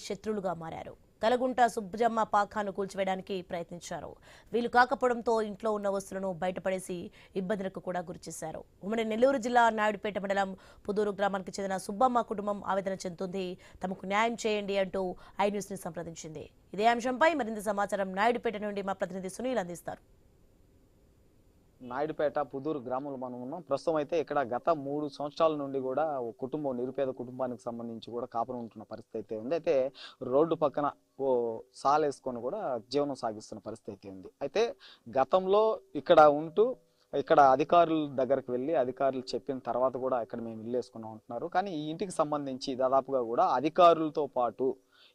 శత్రులుగా మారారు. కలగుంట సుబ్బజమ్మ పాఖాను కూల్చివేయడానికి ప్రయత్నించారు. వీలు కాకపోవడంతో ఇంట్లో ఉన్న వస్తువులను బయటపడేసి ఇబ్బందులకు కూడా గురిచేశారు. ఉమ్మడి నెల్లూరు జిల్లా నాయుడుపేట మండలం పుదూరు గ్రామానికి చెందిన సుబ్బమ్మ కుటుంబం ఆవేదన చెందుతుంది. తమకు న్యాయం చేయండి అంటూ ఐ న్యూస్ ని సంప్రదించింది. ఇదే అంశంపై మరింత సమాచారం నాయుడుపేట నుండి మా ప్రతినిధి సునీల్ అందిస్తారు. నాయుడుపేట పుదూరు గ్రామంలో మనం ఉన్నాం. ప్రస్తుతం అయితే ఇక్కడ గత 3 సంవత్సరాల నుండి కూడా కుటుంబం నిరుపేద కుటుంబానికి సంబంధించి కూడా కాపురం ఉంటున్న పరిస్థితి అయితే ఉంది. అయితే రోడ్డు పక్కన సాలేసుకొని కూడా జీవనం సాగిస్తున్న పరిస్థితి అయితే ఉంది. అయితే గతంలో ఇక్కడ ఉంటూ ఇక్కడ అధికారుల దగ్గరికి వెళ్ళి అధికారులు చెప్పిన తర్వాత కూడా ఇక్కడ మేము ఇల్లు వేసుకున్నాం అంటున్నారు. కానీ ఈ ఇంటికి సంబంధించి దాదాపుగా కూడా అధికారులతో పాటు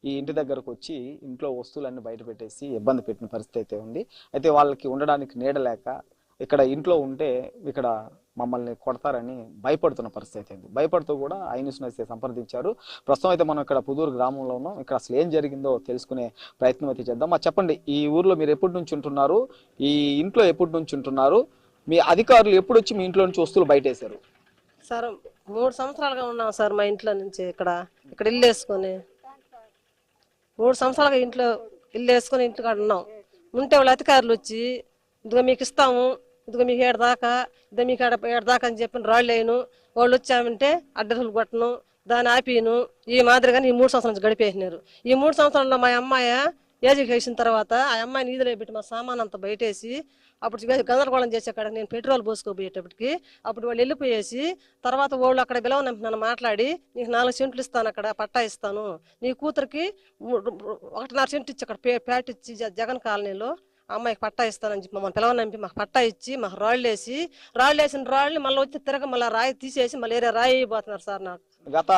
ఈ ఇంటి దగ్గరకు వచ్చి ఇంట్లో వస్తువులన్నీ బయట పెట్టేసి ఇబ్బంది పెట్టిన పరిస్థితి అయితే ఉంది. అయితే వాళ్ళకి ఉండడానికి నీడలేక ఇక్కడ ఇంట్లో ఉంటే ఇక్కడ మమ్మల్ని కొడతారని భయపడుతున్న పరిస్థితి అయింది. భయపడుతూ కూడా ఐ న్యూస్ అయితే సంప్రదించారు. ప్రస్తుతం అయితే మనం ఇక్కడ పుదూరు గ్రామంలో ఉన్నాం. ఇక్కడ అసలు ఏం జరిగిందో తెలుసుకునే ప్రయత్నం అయితే చేద్దాం. చెప్పండి, ఈ ఊర్లో మీరు ఎప్పటి నుంచి ఉంటున్నారు? ఈ ఇంట్లో ఎప్పటి నుంచి ఉంటున్నారు? మీ అధికారులు ఎప్పుడు వచ్చి మీ ఇంట్లో నుంచి వస్తువులు బయటేశారు? సార్ 3 సంవత్సరాలుగా ఉన్నాం సార్ మా ఇంట్లో నుంచి. ఇక్కడ ఇల్లు వేసుకొని 3 సంవత్సరాలుగా ఇల్లు వేసుకొని ఇంట్లో ఉన్నాం. ఉంటే వాళ్ళు అధికారులు వచ్చి ఇదిగో మీకు ఇస్తాము, ఇదిగో మీకు ఏడదాకా, ఇదిగో మీకు ఏడదాకా అని చెప్పిన రాళ్ళు వేయను. వాళ్ళు వచ్చామంటే అడ్రస్లు కొట్టను, దాన్ని ఆపిను. ఈ మాదిరిగానే ఈ 3 సంవత్సరాల నుంచి గడిపేసినారు. ఈ 3 సంవత్సరాల్లో మా అమ్మాయి ఏజ్కి వేసిన తర్వాత ఆ అమ్మాయిని ఈదులో పెట్టి మా సామాన్ అంతా బయటేసి అప్పుడు గందరగోళం చేసే అక్కడ నేను పెట్రోల్ పోసుకోబోయేటప్పటికి అప్పుడు వాళ్ళు వెళ్ళిపోయేసి తర్వాత వాళ్ళు అక్కడ నన్ను మాట్లాడి నీకు 4 సెంట్లు ఇస్తాను, అక్కడ పట్టా ఇస్తాను, నీ కూతురికి 1.5 సెంట్ ఇచ్చి అక్కడ ప్యాట్ ఇచ్చి జగన్ కాలనీలో అమ్మాయికి పట్టా ఇస్తానని చెప్పి మమ్మల్ని పిలవనంపి మాకు పట్టా ఇచ్చి మాకు రాళ్ళు వేసిన రాళ్ళని మళ్ళీ వచ్చి మళ్ళీ రాయి తీసేసి మళ్ళీ వేరే రాయి అయిపోతున్నారు సార్. నాకు గత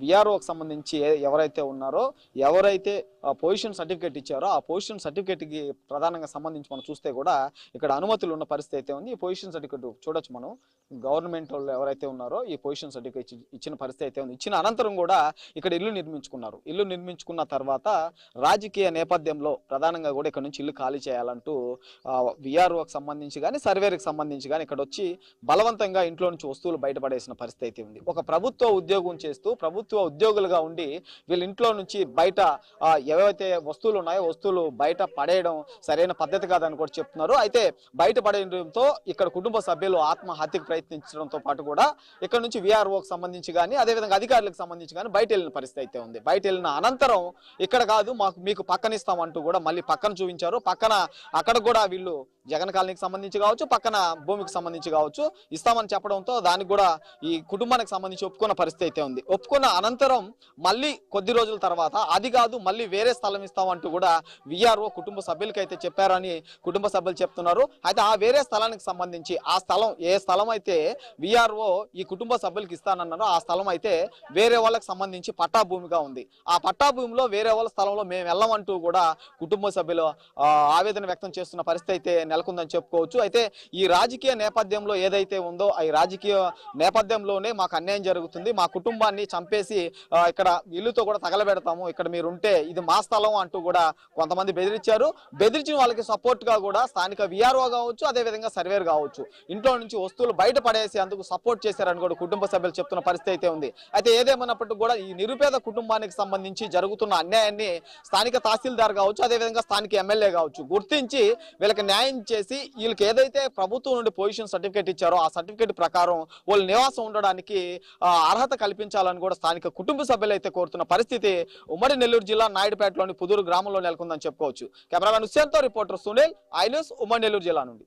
విఆర్ఓకి సంబంధించి ఎవరైతే ఉన్నారో, ఎవరైతే పొజిషన్ సర్టిఫికేట్ ఇచ్చారో ఆ పొజిషన్ సర్టిఫికేట్కి ప్రధానంగా సంబంధించి మనం చూస్తే కూడా ఇక్కడ అనుమతులు ఉన్న పరిస్థితి అయితే ఉంది. ఈ పొజిషన్ సర్టిఫికేట్ చూడొచ్చు మనం. గవర్నమెంట్ వాళ్ళు ఎవరైతే ఉన్నారో ఈ పొజిషన్ సర్టిఫికేట్ ఇచ్చిన పరిస్థితి అయితే ఉంది. ఇచ్చిన అనంతరం కూడా ఇక్కడ ఇల్లు నిర్మించుకున్నారు. ఇల్లు నిర్మించుకున్న తర్వాత రాజకీయ నేపథ్యంలో ప్రధానంగా కూడా ఇక్కడ నుంచి ఇల్లు ఖాళీ చేయాలంటూ విఆర్ఓకి సంబంధించి కానీ సర్వేకి సంబంధించి కానీ ఇక్కడ వచ్చి బలవంతంగా ఇంట్లో నుంచి వస్తువులు బయటపడేసిన పరిస్థితి అయితే ఉంది. ఒక ప్రభుత్వ ఉద్యోగం చేస్తూ ప్రభుత్వ ఉద్యోగులుగా ఉండి వీళ్ళ ఇంట్లో నుంచి బయట ఏవైతే వస్తువులు ఉన్నాయో వస్తువులు బయట పడేయడం సరైన పద్ధతి కాదని కూడా చెప్తున్నారు. అయితే బయట పడేయడంతో ఇక్కడ కుటుంబ సభ్యులు ఆత్మహత్యకు ప్రయత్నించడంతో పాటు కూడా ఇక్కడ నుంచి విఆర్ఓకి సంబంధించి కానీ అదేవిధంగా అధికారులకు సంబంధించి కానీ బయట వెళ్ళిన పరిస్థితి అయితే ఉంది. బయట వెళ్ళిన అనంతరం ఇక్కడ కాదు మీకు పక్కన ఇస్తామంటూ కూడా మళ్ళీ పక్కన చూపించారు. పక్కన అక్కడ కూడా వీళ్ళు జగన్ కాలనీకి సంబంధించి కావచ్చు, పక్కన భూమికి సంబంధించి కావచ్చు ఇస్తామని చెప్పడంతో దానికి కూడా ఈ కుటుంబానికి సంబంధించి ఒప్పుకున్న పరిస్థితి అయితే ఉంది. ఒప్పుకున్న అనంతరం మళ్ళీ కొద్ది రోజుల తర్వాత అది కాదు మళ్ళీ వేరే స్థలం ఇస్తామంటూ కూడా విఆర్ఓ కుటుంబ సభ్యులకి అయితే చెప్పారని కుటుంబ సభ్యులు చెప్తున్నారు. అయితే ఆ వేరే స్థలానికి సంబంధించి ఆ స్థలం ఏ స్థలం అయితే విఆర్ఓ ఈ కుటుంబ సభ్యులకి ఇస్తానన్నారో ఆ స్థలం అయితే వేరే వాళ్ళకి సంబంధించి పట్టా భూమిగా ఉంది. ఆ పట్టా భూమిలో వేరే వాళ్ళ స్థలంలో మేము వెళ్ళమంటూ కూడా కుటుంబ సభ్యులు ఆవేదన వ్యక్తం చేస్తున్న పరిస్థితి అయితే నెలకొందని చెప్పుకోవచ్చు. అయితే ఈ రాజకీయ నేపథ్యంలో ఏదైతే ఉందో ఈ రాజకీయ నేపథ్యంలోనే మాకు అన్యాయం జరుగుతుంది, మా కుటుంబాన్ని చంపేసి ఇక్కడ ఇల్లుతో కూడా తగలబెడతాము, ఇక్కడ మీరు ఉంటే ఇది మా స్థలం అంటూ కూడా కొంతమంది బెదిరించారు. బెదిరించిన వాళ్ళకి సపోర్ట్ గా కూడా స్థానిక విఆర్ఓ కావచ్చు అదేవిధంగా సర్వేర్ కావచ్చు ఇంట్లో నుంచి వస్తువులు బయట పడేసి అందుకు సపోర్ట్ చేశారని కూడా కుటుంబ సభ్యులు చెప్తున్న పరిస్థితి అయితే ఉంది. అయితే ఏదేమన్నప్పటికీ కూడా ఈ నిరుపేద కుటుంబానికి సంబంధించి జరుగుతున్న అన్యాయాన్ని స్థానిక తహసీల్దార్ కావచ్చు అదేవిధంగా స్థానిక ఎమ్మెల్యే కావచ్చు గుర్తించి వీళ్ళకి న్యాయం చేసి వీళ్ళకి ఏదైతే ప్రభుత్వం నుండి పొజిషన్ సర్టిఫికేట్ ఇచ్చారో ఆ సర్టిఫికేట్ ప్రకారం వాళ్ళు నివాసం ఉండడానికి అర్హత కల్పించాలని కూడా స్థానిక కుటుంబ సభ్యులు అయితే కోరుతున్న పరిస్థితి ఉమ్మడి నెల్లూరు జిల్లా నాయుడుపేటలోని పుదూరు గ్రామంలో నెలకొందని చెప్పుకోవచ్చు. కెమెరామెన్ హుస్సేన్తో రిపోర్టర్ సునీల్, ఐ న్యూస్, ఉమ్మడి నెల్లూరు జిల్లా నుండి.